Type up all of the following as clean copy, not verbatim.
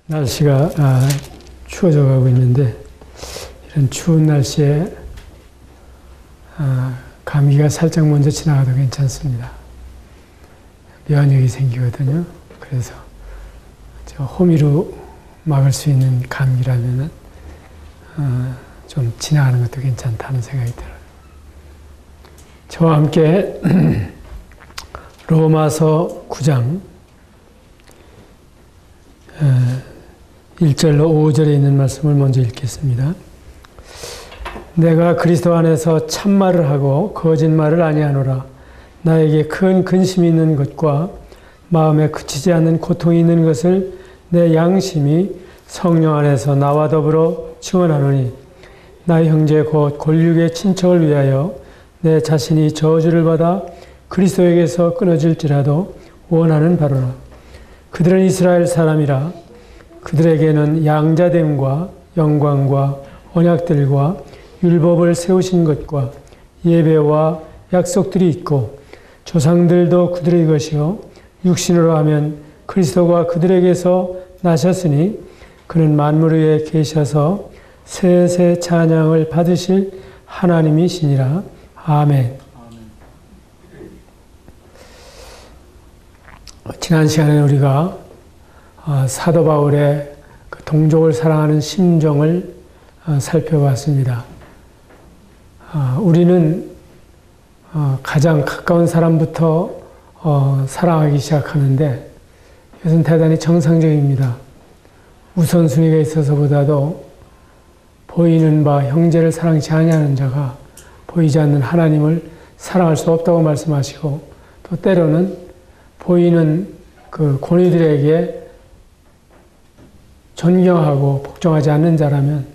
날씨가 추워져 가고 있는데 이런 추운 날씨에 감기가 살짝 먼저 지나가도 괜찮습니다. 면역이 생기거든요. 그래서 호미로 막을 수 있는 감기라면은 좀 지나가는 것도 괜찮다는 생각이 들어요. 저와 함께 로마서 9장 1절로 5절에 있는 말씀을 먼저 읽겠습니다. 내가 그리스도 안에서 참말을 하고 거짓말을 아니하노라. 나에게 큰 근심이 있는 것과 마음에 그치지 않는 고통이 있는 것을 내 양심이 성령 안에서 나와 더불어 증언하노니 나의 형제 곧 골육의 친척을 위하여 내 자신이 저주를 받아 그리스도에게서 끊어질지라도 원하는 바로라. 그들은 이스라엘 사람이라. 그들에게는 양자됨과 영광과 언약들과 율법을 세우신 것과 예배와 약속들이 있고 조상들도 그들의 것이요 육신으로 하면 그리스도가 그들에게서 나셨으니 그는 만물 위에 계셔서 세세 찬양을 받으실 하나님이시니라. 아멘. 지난 시간에 우리가 사도 바울의 동족을 사랑하는 심정을 살펴봤습니다. 우리는 가장 가까운 사람부터 사랑하기 시작하는데 이것은 대단히 정상적입니다. 우선순위가 있어서보다도 보이는 바 형제를 사랑치 아니하는 자가 보이지 않는 하나님을 사랑할 수 없다고 말씀하시고 또 때로는 보이는 그 권위들에게 존경하고 복종하지 않는 자라면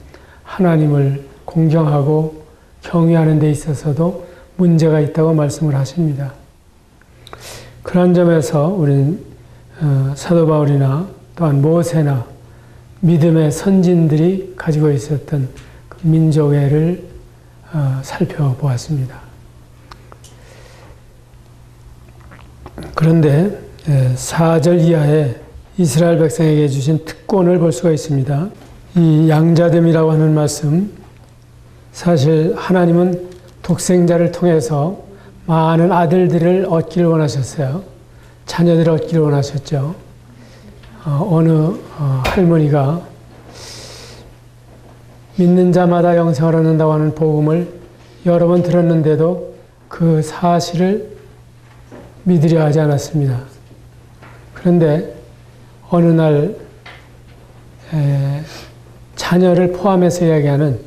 하나님을 공경하고 경외하는 데 있어서도 문제가 있다고 말씀을 하십니다. 그런 점에서 우리는 사도 바울이나 또한 모세나 믿음의 선진들이 가지고 있었던 그 민족애를 살펴보았습니다. 그런데 4절 이하에 이스라엘 백성에게 주신 특권을 볼 수가 있습니다. 이 양자됨이라고 하는 말씀, 사실 하나님은 독생자를 통해서 많은 아들들을 얻기를 원하셨어요. 자녀들을 얻기를 원하셨죠. 어느 할머니가 믿는 자마다 영생을 얻는다고 하는 복음을 여러 번 들었는데도 그 사실을 믿으려 하지 않았습니다. 그런데 어느 날 자녀를 포함해서 이야기하는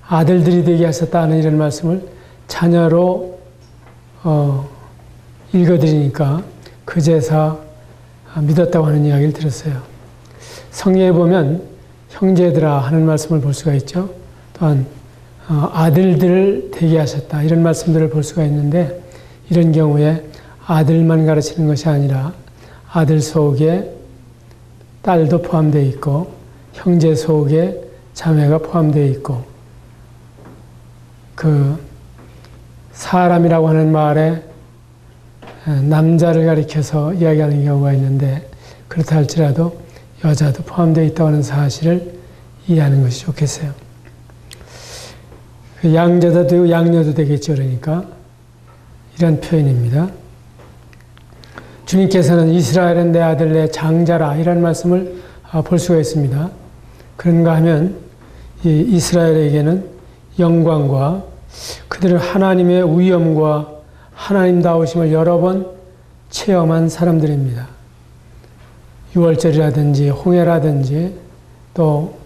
아들들이 되게 하셨다는 이런 말씀을 자녀로 읽어드리니까 그제서 믿었다고 하는 이야기를 들었어요. 성경에 보면 형제들아 하는 말씀을 볼 수가 있죠. 또한 아들들을 되게 하셨다 이런 말씀들을 볼 수가 있는데 이런 경우에 아들만 가르치는 것이 아니라 아들 속에 딸도 포함되어 있고 형제 속에 자매가 포함되어 있고 그 사람이라고 하는 말에 남자를 가리켜서 이야기하는 경우가 있는데 그렇다 할지라도 여자도 포함되어 있다고 하는 사실을 이해하는 것이 좋겠어요. 양자도 되고 양녀도 되겠죠. 그러니까 이런 표현입니다. 주님께서는 이스라엘은 내 아들 내 장자라 이런 말씀을 볼 수가 있습니다. 그런가 하면 이 이스라엘에게는 영광과 그들은 하나님의 위엄과 하나님다우심을 여러 번 체험한 사람들입니다. 유월절이라든지 홍해라든지 또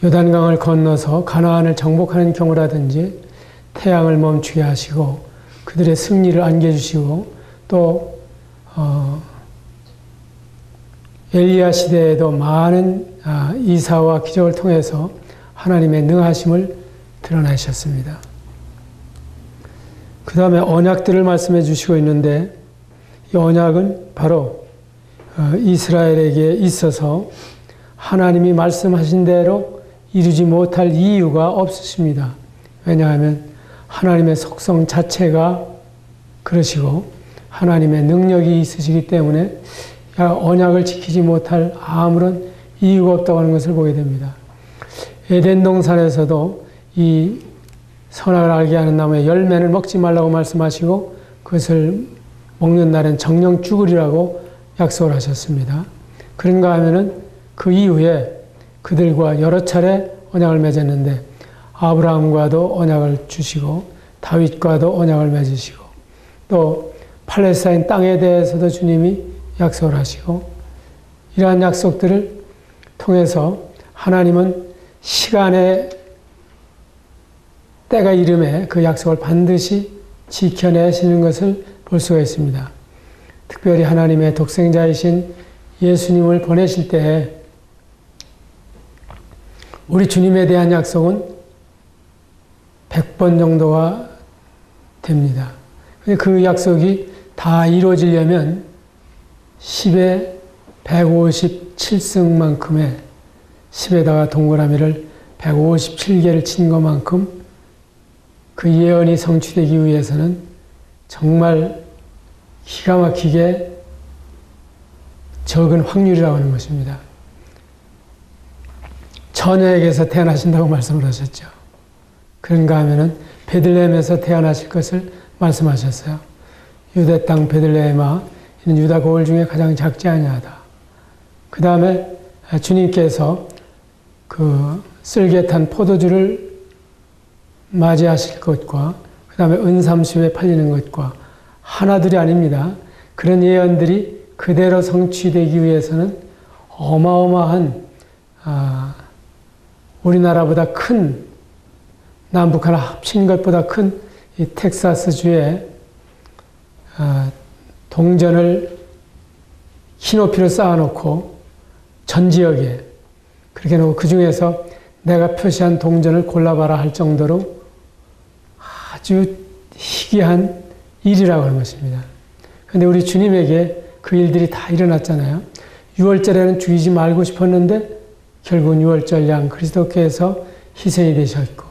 요단강을 건너서 가나안을 정복하는 경우라든지 태양을 멈추게 하시고 그들의 승리를 안겨주시고 또 엘리야 시대에도 많은 이사와 기적을 통해서 하나님의 능하심을 드러내셨습니다. 그 다음에 언약들을 말씀해 주시고 있는데 이 언약은 바로 이스라엘에게 있어서 하나님이 말씀하신 대로 이루지 못할 이유가 없으십니다. 왜냐하면 하나님의 속성 자체가 그러시고 하나님의 능력이 있으시기 때문에 언약을 지키지 못할 아무런 이유가 없다고 하는 것을 보게 됩니다. 에덴 동산에서도 이 선악을 알게 하는 나무의 열매를 먹지 말라고 말씀하시고 그것을 먹는 날엔 정령 죽으리라고 약속을 하셨습니다. 그런가 하면은 그 이후에 그들과 여러 차례 언약을 맺었는데 아브라함과도 언약을 주시고 다윗과도 언약을 맺으시고 또 팔레스타인 땅에 대해서도 주님이 약속을 하시고 이러한 약속들을 통해서 하나님은 시간의 때가 이름에 그 약속을 반드시 지켜내시는 것을 볼 수가 있습니다. 특별히 하나님의 독생자이신 예수님을 보내실 때에 우리 주님에 대한 약속은 100번 정도가 됩니다. 그 약속이 다 이루어지려면 10의 157승만큼의 10에다가 동그라미를 157개를 친 것만큼 그 예언이 성취되기 위해서는 정말 기가 막히게 적은 확률이라고 하는 것입니다. 처녀에게서 태어나신다고 말씀을 하셨죠. 그런가 하면은 베들레헴에서 태어나실 것을 말씀하셨어요. 유대 땅 베들레헴아 이는 유다 고을 중에 가장 작지 아니하다. 그 다음에 주님께서 그 쓸개탄 포도주를 맞이하실 것과 그 다음에 은삼십에 팔리는 것과 하나둘이 아닙니다. 그런 예언들이 그대로 성취되기 위해서는 어마어마한 우리나라보다 큰 남북 하나 합친 것보다 큰 이 텍사스주에 동전을 키높이로 쌓아놓고 전 지역에 그렇게 놓고 그 중에서 내가 표시한 동전을 골라봐라 할 정도로 아주 희귀한 일이라고 하는 것입니다. 그런데 우리 주님에게 그 일들이 다 일어났잖아요. 6월절에는 죽이지 말고 싶었는데 결국은 6월절 양 그리스도께서 희생이 되셨고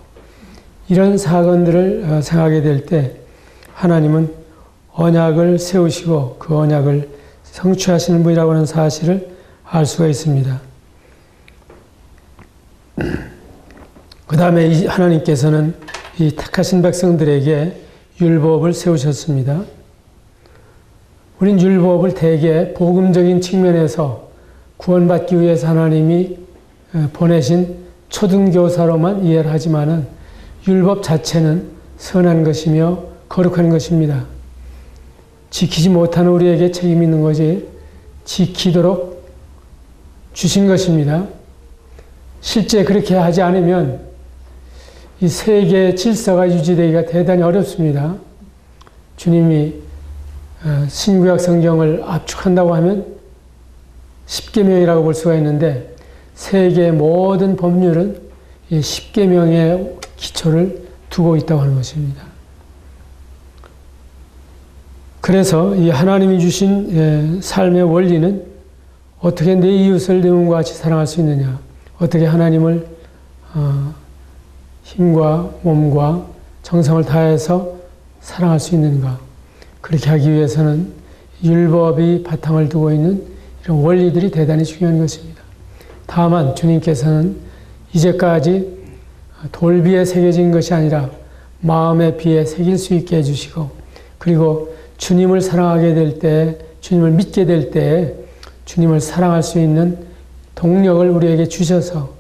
이런 사건들을 생각하게 될 때 하나님은 언약을 세우시고 그 언약을 성취하시는 분이라고 하는 사실을 알 수가 있습니다. 그 다음에 하나님께서는 이 택하신 백성들에게 율법을 세우셨습니다. 우린 율법을 대개 복음적인 측면에서 구원받기 위해서 하나님이 보내신 초등교사로만 이해를 하지만은 율법 자체는 선한 것이며 거룩한 것입니다. 지키지 못하는 우리에게 책임이 있는 것이 지키도록 주신 것입니다. 실제 그렇게 하지 않으면 이 세계의 질서가 유지되기가 대단히 어렵습니다. 주님이 신구약 성경을 압축한다고 하면 10계명이라고 볼 수가 있는데 세계의 모든 법률은 이 10계명의 기초를 두고 있다고 하는 것입니다. 그래서 이 하나님이 주신 삶의 원리는 어떻게 내 이웃을 내 몸과 같이 사랑할 수 있느냐, 어떻게 하나님을 힘과 몸과 정성을 다해서 사랑할 수 있는가, 그렇게 하기 위해서는 율법이 바탕을 두고 있는 이런 원리들이 대단히 중요한 것입니다. 다만 주님께서는 이제까지 돌비에 새겨진 것이 아니라 마음의 비에 새길 수 있게 해주시고 그리고 주님을 사랑하게 될 때, 주님을 믿게 될 때 주님을 사랑할 수 있는 동력을 우리에게 주셔서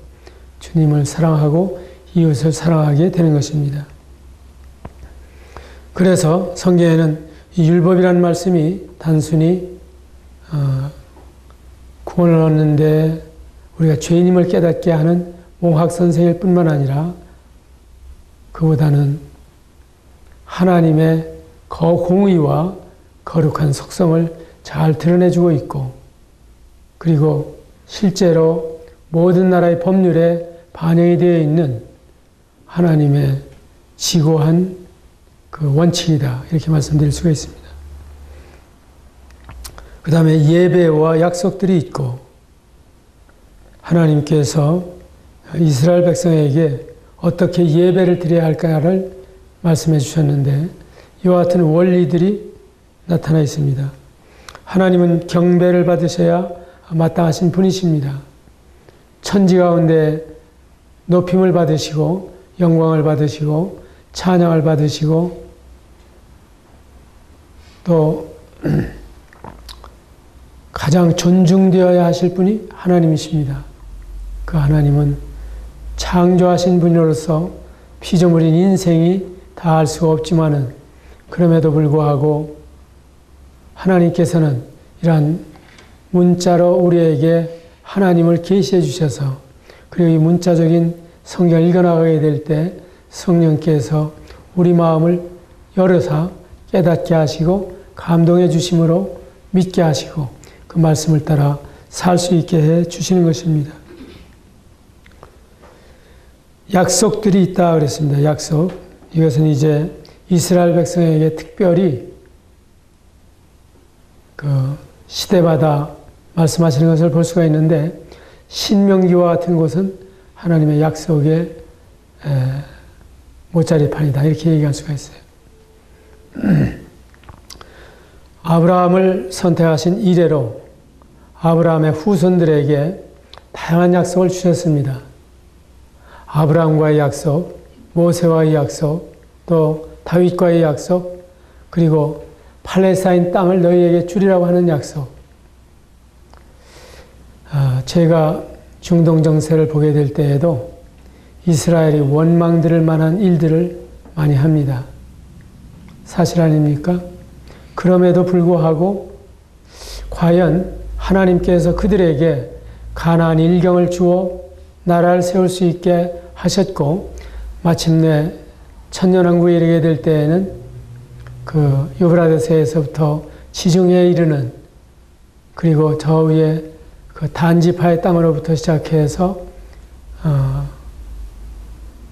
주님을 사랑하고 이웃을 사랑하게 되는 것입니다. 그래서 성경에는 이 율법이라는 말씀이 단순히 구원을 얻는데 우리가 죄인임을 깨닫게 하는 몽학 선생일 뿐만 아니라 그보다는 하나님의 공의와 거룩한 속성을 잘 드러내주고 있고 그리고 실제로 모든 나라의 법률에 반영이 되어 있는 하나님의 지고한 그 원칙이다, 이렇게 말씀드릴 수가 있습니다. 그 다음에 예배와 약속들이 있고 하나님께서 이스라엘 백성에게 어떻게 예배를 드려야 할까를 말씀해 주셨는데 이와 같은 원리들이 나타나 있습니다. 하나님은 경배를 받으셔야 마땅하신 분이십니다. 천지 가운데 높임을 받으시고 영광을 받으시고 찬양을 받으시고 또 가장 존중되어야 하실 분이 하나님이십니다. 그 하나님은 창조하신 분으로서 피조물인 인생이 다 알 수가 없지만은 그럼에도 불구하고 하나님께서는 이러한 문자로 우리에게 하나님을 계시해 주셔서 그리고 이 문자적인 성경을 읽어나가게 될 때 성령께서 우리 마음을 열어서 깨닫게 하시고 감동해 주심으로 믿게 하시고 그 말씀을 따라 살 수 있게 해 주시는 것입니다. 약속들이 있다 그랬습니다. 약속. 이것은 이제 이스라엘 백성에게 특별히 그 시대마다 말씀하시는 것을 볼 수가 있는데 신명기와 같은 곳은 하나님의 약속의 못자리판이다 이렇게 얘기할 수가 있어요. 아브라함을 선택하신 이래로 아브라함의 후손들에게 다양한 약속을 주셨습니다. 아브라함과의 약속, 모세와의 약속, 또 다윗과의 약속, 그리고 팔레스타인 땅을 너희에게 주리라고 하는 약속. 제가 중동 정세를 보게 될 때에도 이스라엘이 원망들을 만한 일들을 많이 합니다. 사실 아닙니까? 그럼에도 불구하고 과연 하나님께서 그들에게 가나안 일경을 주어 나라를 세울 수 있게 하셨고 마침내 천년왕국에 이르게 될 때에는 그 유브라데스에서부터 지중해에 이르는 그리고 저 위에 그 단지파의 땅으로부터 시작해서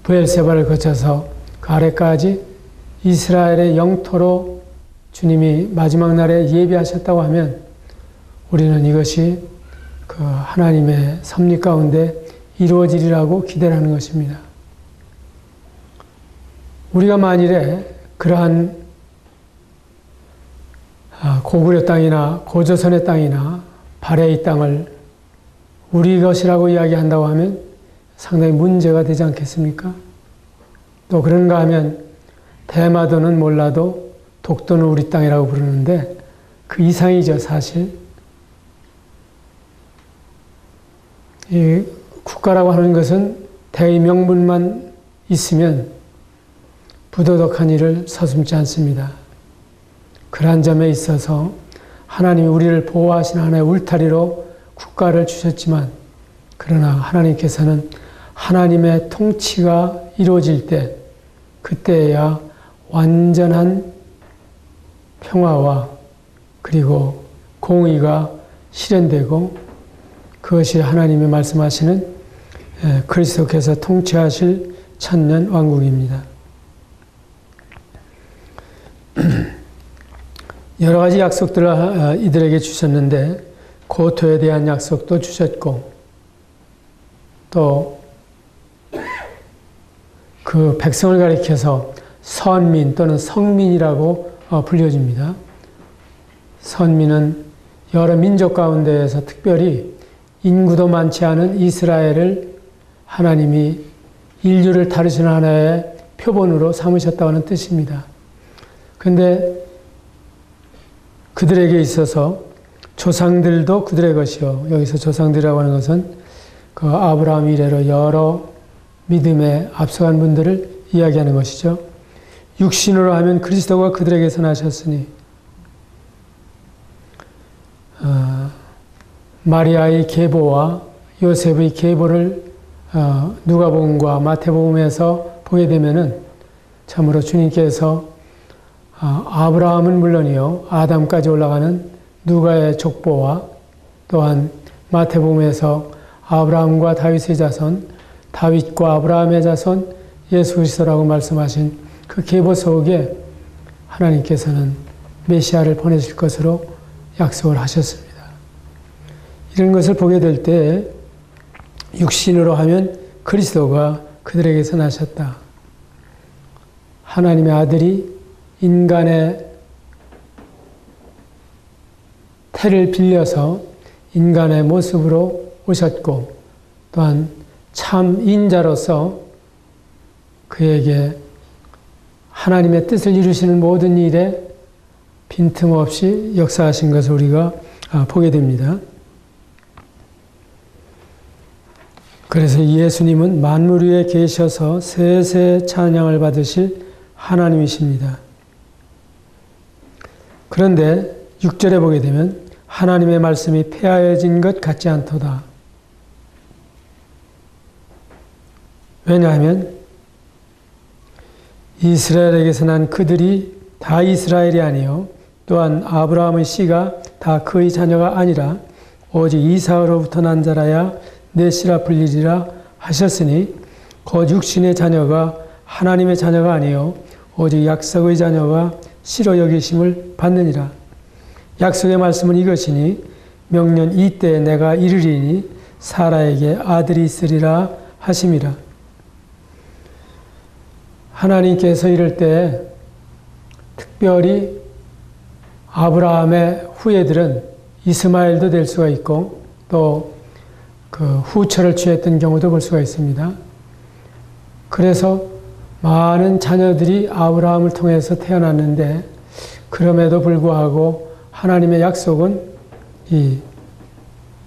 브엘세바를 거쳐서 그 아래까지 이스라엘의 영토로 주님이 마지막 날에 예비하셨다고 하면 우리는 이것이 그 하나님의 섭리 가운데 이루어지리라고 기대를 하는 것입니다. 우리가 만일에 그러한 고구려 땅이나 고조선의 땅이나 발해의 땅을 우리 것이라고 이야기한다고 하면 상당히 문제가 되지 않겠습니까? 또 그런가 하면 대마도는 몰라도 독도는 우리 땅이라고 부르는데 그 이상이죠, 사실. 이 국가라고 하는 것은 대의 명분만 있으면 부도덕한 일을 서슴지 않습니다. 그러한 점에 있어서 하나님이 우리를 보호하신 하나의 울타리로 국가를 주셨지만 그러나 하나님께서는 하나님의 통치가 이루어질 때 그때야 완전한 평화와 그리고 공의가 실현되고 그것이 하나님이 말씀하시는 그리스도께서 통치하실 천년 왕국입니다. 여러 가지 약속들을 이들에게 주셨는데 고토에 대한 약속도 주셨고 또 그 백성을 가리켜서 선민 또는 성민이라고 불려집니다. 선민은 여러 민족 가운데에서 특별히 인구도 많지 않은 이스라엘을 하나님이 인류를 다루시는 하나의 표본으로 삼으셨다는 뜻입니다. 그런데 그들에게 있어서 조상들도 그들의 것이요. 여기서 조상들이라고 하는 것은 그 아브라함 이래로 여러 믿음에 앞서간 분들을 이야기하는 것이죠. 육신으로 하면 그리스도가 그들에게서 나셨으니 마리아의 계보와 요셉의 계보를 누가복음과 마태복음에서 보게 되면은 참으로 주님께서 아브라함은 물론이요 아담까지 올라가는 누가의 족보와 또한 마태복음에서 아브라함과 다윗의 자손, 다윗과 아브라함의 자손, 예수 그리스도라고 말씀하신 그 계보 속에 하나님께서는 메시아를 보내실 것으로 약속을 하셨습니다. 이런 것을 보게 될 때 육신으로 하면 그리스도가 그들에게서 나셨다. 하나님의 아들이 인간의 태를 빌려서 인간의 모습으로 오셨고 또한 참 인자로서 그에게 하나님의 뜻을 이루시는 모든 일에 빈틈없이 역사하신 것을 우리가 보게 됩니다. 그래서 예수님은 만물 위에 계셔서 세세 찬양을 받으실 하나님이십니다. 그런데 6절에 보게 되면 하나님의 말씀이 폐하여진 것 같지 않도다. 왜냐하면 이스라엘에게서 난 그들이 다 이스라엘이 아니요 또한 아브라함의 씨가 다 그의 자녀가 아니라 오직 이삭으로부터 난 자라야 내 씨라 불리리라 하셨으니 곧 육신의 자녀가 하나님의 자녀가 아니요 오직 약속의 자녀가 씨로 여기심을 받느니라. 약속의 말씀은 이것이니 명년 이때에 내가 이르리니 사라에게 아들이 있으리라 하심이라. 하나님께서 이럴 때 특별히 아브라함의 후예들은 이스마엘도 될 수가 있고 또 그 후처를 취했던 경우도 볼 수가 있습니다. 그래서 많은 자녀들이 아브라함을 통해서 태어났는데 그럼에도 불구하고 하나님의 약속은 이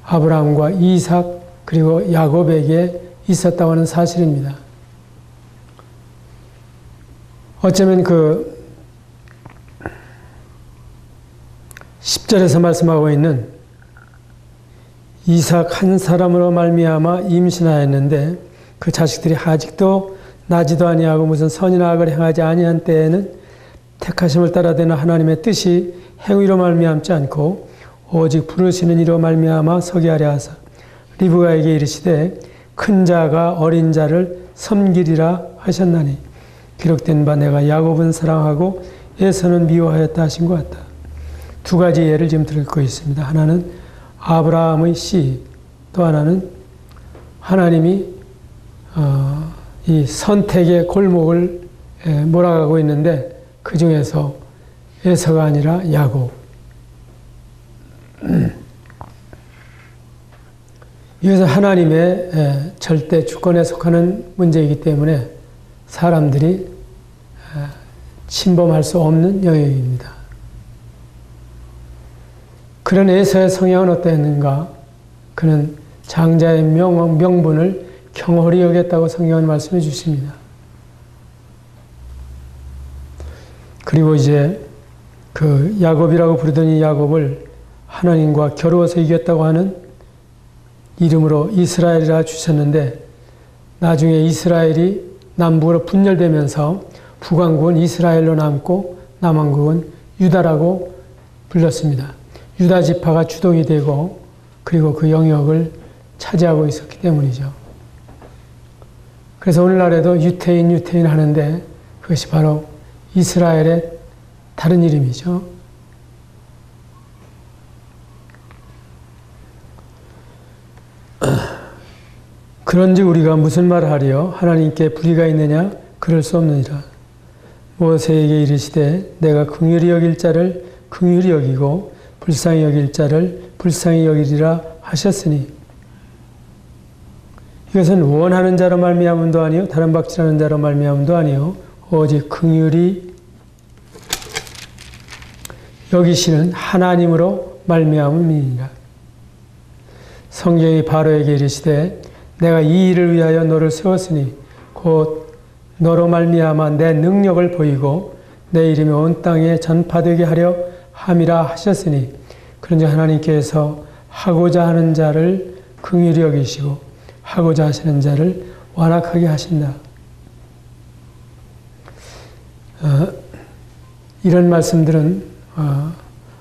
아브라함과 이삭 그리고 야곱에게 있었다고 하는 사실입니다. 어쩌면 그 10절에서 말씀하고 있는 이삭 한 사람으로 말미암아 임신하였는데 그 자식들이 아직도 나지도 아니하고 무슨 선이나 악을 행하지 아니한 때에는 택하심을 따라되는 하나님의 뜻이 행위로 말미암지 않고 오직 부르시는 이로 말미암아 서게 하려 하사 리브가에게 이르시되 큰 자가 어린 자를 섬기리라 하셨나니 기록된 바 내가 야곱은 사랑하고 에서는 미워하였다 하신 것 같다. 두 가지 예를 지금 들고 있습니다. 하나는 아브라함의 씨, 또 하나는 하나님이 이 선택의 골목을 몰아가고 있는데 그 중에서 에서가 아니라 야곱. 이것은 하나님의 절대 주권에 속하는 문제이기 때문에 사람들이 침범할 수 없는 영역입니다. 그런 에서의 성향은 어떠했는가? 그는 장자의 명분을 경홀히 여겼다고 성경은 말씀해 주십니다. 그리고 이제 그 야곱이라고 부르던 이 야곱을 하나님과 겨루어서 이겼다고 하는 이름으로 이스라엘이라 주셨는데 나중에 이스라엘이 남북으로 분열되면서 북왕국은 이스라엘로 남고 남왕국은 유다라고 불렸습니다. 유다 지파가 주동이 되고 그리고 그 영역을 차지하고 있었기 때문이죠. 그래서 오늘날에도 유태인 하는데 그것이 바로 이스라엘의 다른 이름이죠. 그런지 우리가 무슨 말을 하리요? 하나님께 불의가 있느냐? 그럴 수 없느니라. 모세에게 이르시되 내가 긍휼히 여길 자를 긍휼히 여기고 불쌍히 여길 자를 불쌍히 여기리라 하셨으니 이것은 원하는 자로 말미암음도 아니요 다른 박질하는 자로 말미암음도 아니요 오직 긍휼히 여기시는 하나님으로 말미암음이니라. 성경이 바로에게 이르시되 내가 이 일을 위하여 너를 세웠으니 곧 너로 말미암아 내 능력을 보이고 내 이름이 온 땅에 전파되게 하려 함이라 하셨으니 그런즉 하나님께서 하고자 하는 자를 긍휼히 여기시고 하고자 하시는 자를 완악하게 하신다. 이런 말씀들은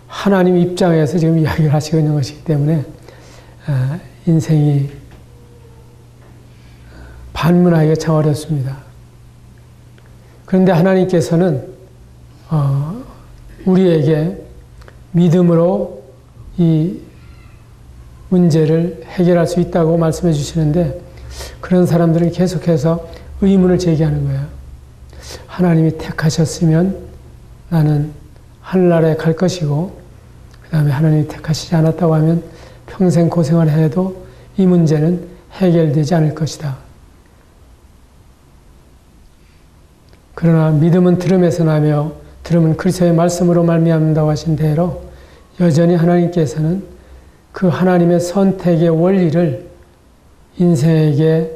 하나님 입장에서 지금 이야기를 하시고 있는 것이기 때문에 인생이 반문하기가 참 어렵습니다. 그런데 하나님께서는 우리에게 믿음으로 이 문제를 해결할 수 있다고 말씀해 주시는데 그런 사람들은 계속해서 의문을 제기하는 거예요. 하나님이 택하셨으면 나는 하늘나라에 갈 것이고 그 다음에 하나님이 택하시지 않았다고 하면 평생 고생을 해도 이 문제는 해결되지 않을 것이다. 그러나 믿음은 들음에서 나며 들음은 그리스도의 말씀으로 말미암는다고 하신 대로 여전히 하나님께서는 그 하나님의 선택의 원리를 인생에게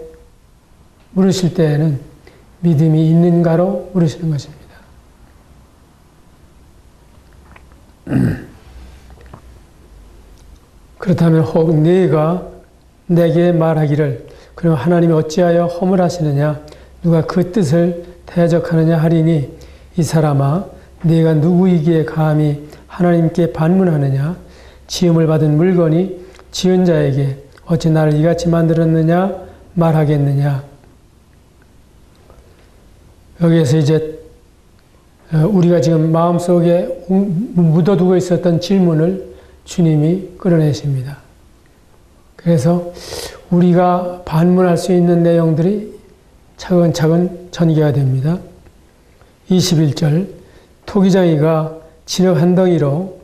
물으실 때에는 믿음이 있는가로 물으시는 것입니다. 그렇다면 혹 네가 내게 말하기를 그럼 하나님이 어찌하여 허물하시느냐 누가 그 뜻을 대적하느냐 하리니 이 사람아 네가 누구이기에 감히 하나님께 반문하느냐 지음을 받은 물건이 지은 자에게 어찌 나를 이같이 만들었느냐 말하겠느냐. 여기에서 이제 우리가 지금 마음속에 묻어두고 있었던 질문을 주님이 끌어내십니다. 그래서 우리가 반문할 수 있는 내용들이 차근차근 전개가 됩니다. 21절 토기장이가 진흙 한 덩이로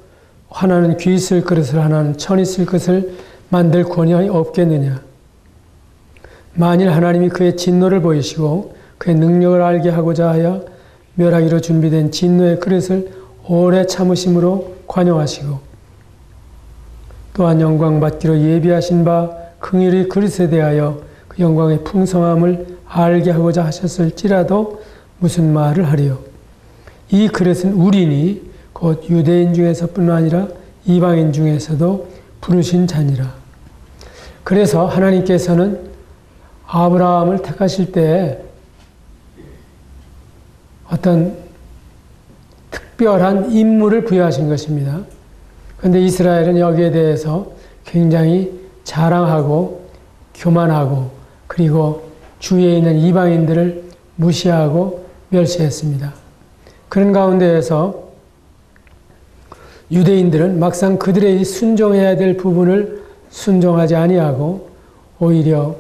하나는 귀 있을 그릇을 하나는 천 있을 것을 만들 권한이 없겠느냐. 만일 하나님이 그의 진노를 보이시고 그의 능력을 알게 하고자 하여 멸하기로 준비된 진노의 그릇을 오래 참으심으로 관용하시고 또한 영광 받기로 예비하신 바 긍휼의 그릇에 대하여 그 영광의 풍성함을 알게 하고자 하셨을지라도 무슨 말을 하리요. 이 그릇은 우리니 곧 유대인 중에서뿐만 아니라 이방인 중에서도 부르신 자니라. 그래서 하나님께서는 아브라함을 택하실 때 어떤 특별한 임무를 부여하신 것입니다. 그런데 이스라엘은 여기에 대해서 굉장히 자랑하고 교만하고 그리고 주위에 있는 이방인들을 무시하고 멸시했습니다. 그런 가운데에서 유대인들은 막상 그들의 순종해야 될 부분을 순종하지 아니하고 오히려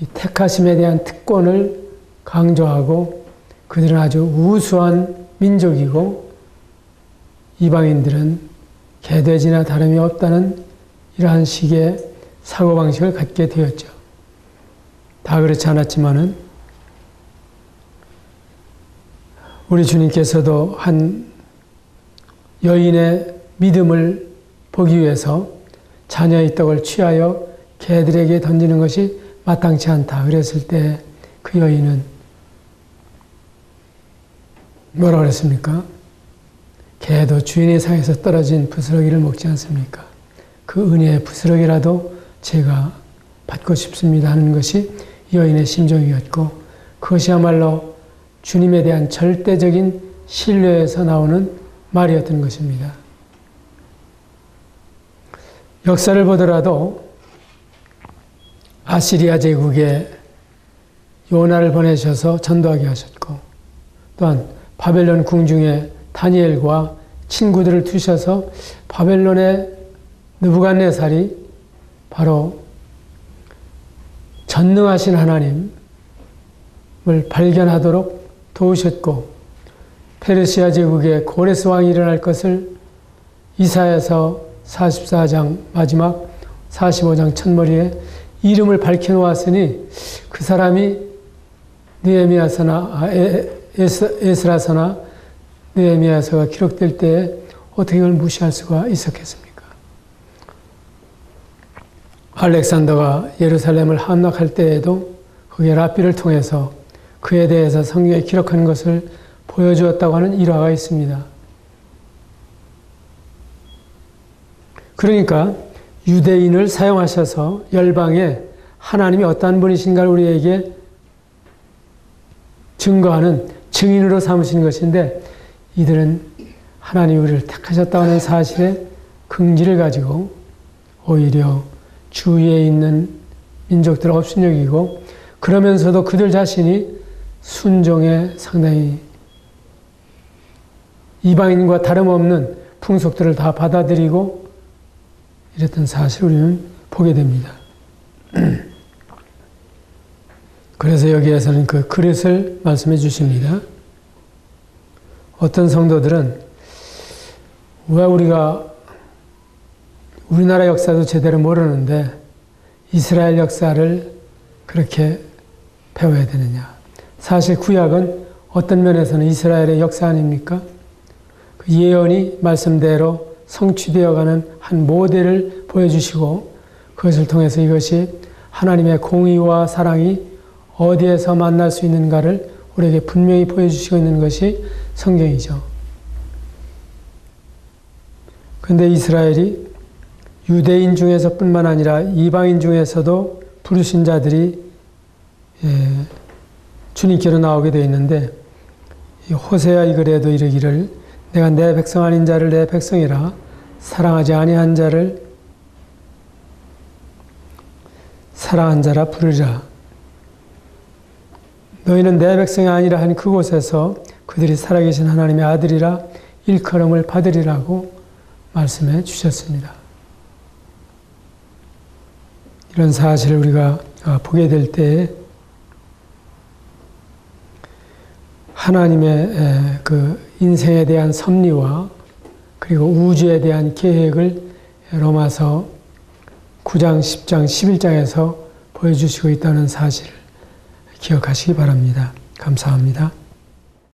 이 택하심에 대한 특권을 강조하고 그들은 아주 우수한 민족이고 이방인들은 개돼지나 다름이 없다는 이러한 식의 사고방식을 갖게 되었죠. 다 그렇지 않았지만은 우리 주님께서도 한 여인의 믿음을 보기 위해서 자녀의 떡을 취하여 개들에게 던지는 것이 마땅치 않다. 그랬을 때 그 여인은 뭐라고 그랬습니까? 개도 주인의 상에서 떨어진 부스러기를 먹지 않습니까? 그 은혜의 부스러기라도 제가 받고 싶습니다 하는 것이 여인의 심정이었고 그것이야말로 주님에 대한 절대적인 신뢰에서 나오는 말이었던 것입니다. 역사를 보더라도 아시리아 제국에 요나를 보내셔서 전도하게 하셨고 또한 바벨론 궁중에 다니엘과 친구들을 두셔서 바벨론의 느부갓네살이 바로 전능하신 하나님을 발견하도록 도우셨고 페르시아 제국에 고레스 왕이 일어날 것을 이사야서 44장 마지막 45장 첫머리에 이름을 밝혀놓았으니 그 사람이 느헤미야서나 에스라서나 느헤미야서가 기록될 때에 어떻게 그걸 무시할 수가 있었겠습니까? 알렉산더가 예루살렘을 함락할 때에도 거기에 랍비를 통해서 그에 대해서 성경에 기록하는 것을 보여주었다고 하는 일화가 있습니다. 그러니까 유대인을 사용하셔서 열방에 하나님이 어떠한 분이신가를 우리에게 증거하는 증인으로 삼으신 것인데 이들은 하나님이 우리를 택하셨다고 하는 사실에 긍지를 가지고 오히려 주위에 있는 민족들을 업신여기고 그러면서도 그들 자신이 순종에 상당히 이방인과 다름없는 풍속들을 다 받아들이고 이랬던 사실을 우리는 보게 됩니다. 그래서 여기에서는 그 그릇을 말씀해 주십니다. 어떤 성도들은 왜 우리가 우리나라 역사도 제대로 모르는데 이스라엘 역사를 그렇게 배워야 되느냐. 사실 구약은 어떤 면에서는 이스라엘의 역사 아닙니까? 그 예언이 말씀대로 성취되어가는 한 모델을 보여주시고 그것을 통해서 이것이 하나님의 공의와 사랑이 어디에서 만날 수 있는가를 우리에게 분명히 보여주시고 있는 것이 성경이죠. 그런데 이스라엘이 유대인 중에서뿐만 아니라 이방인 중에서도 불신자들이 주님께로 나오게 되어 있는데 호세아 이글에도 이르기를 내가 내 백성 아닌 자를 내 백성이라 사랑하지 아니한 자를 사랑한 자라 부르라. 너희는 내 백성이 아니라 한 그곳에서 그들이 살아계신 하나님의 아들이라 일컬음을 받으리라고 말씀해 주셨습니다. 이런 사실을 우리가 보게 될 때에 하나님의 그 인생에 대한 섭리와 그리고 우주에 대한 계획을 로마서 9장, 10장, 11장에서 보여주시고 있다는 사실을 기억하시기 바랍니다. 감사합니다.